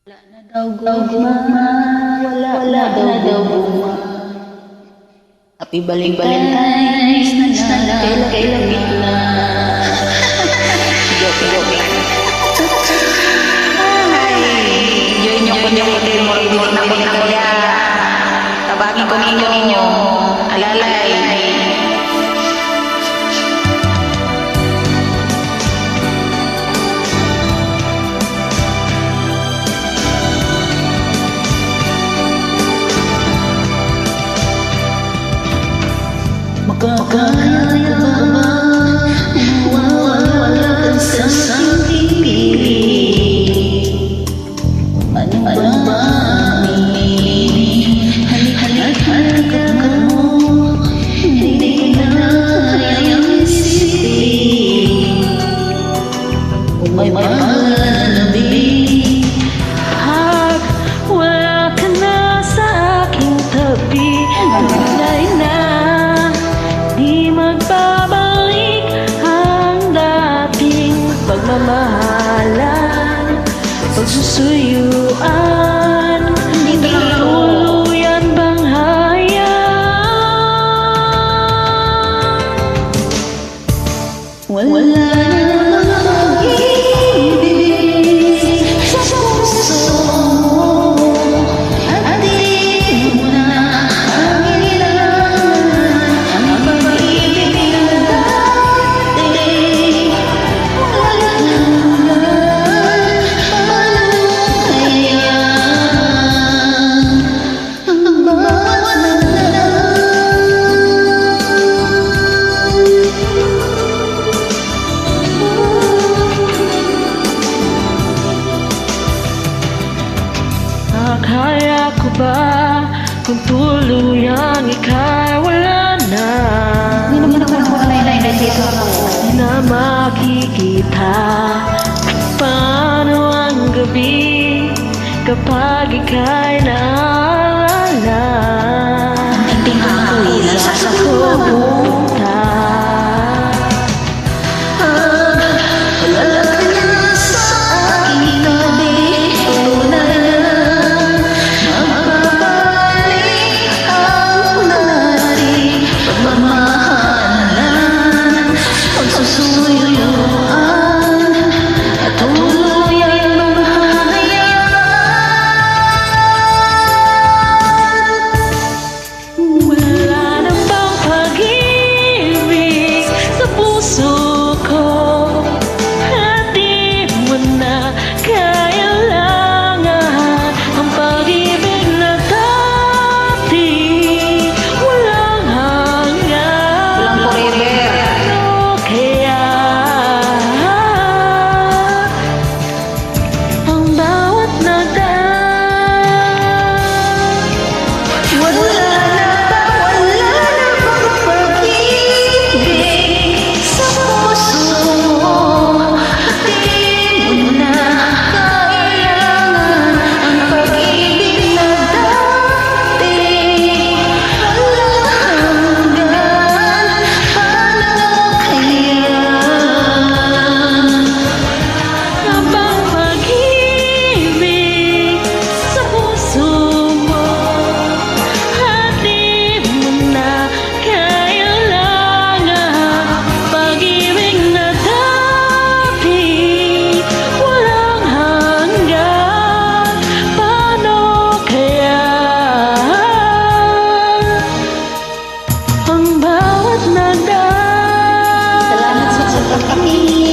Wala na daw guma, wala na daw guma. Happy Valentine's na kailan na. Joke. Ay, enjoy nyo po nyo mo na kaya. Tabagin ko ninyo, alalay. Makakaya ba mawawala ka sa aking piling? Ano ba aminin? Halik-halikan mo, hindi na kayang isipin. Kung may malalabing hag, wala ka na sa aking tabi. Tunay na di magbabalik ang dating pagmamahalan, pagsusuyuan, di tuluyan bang hayaan? Wala na pag-ibig sa puso mo, at di mo na kaya ko ba kung tuluyang ika'y wala na? Hindi na makikita paano ang gabi kapag ika'y naalala. Hindi nga ako ilasas ako pupunta. Salamat sa pagkakapili.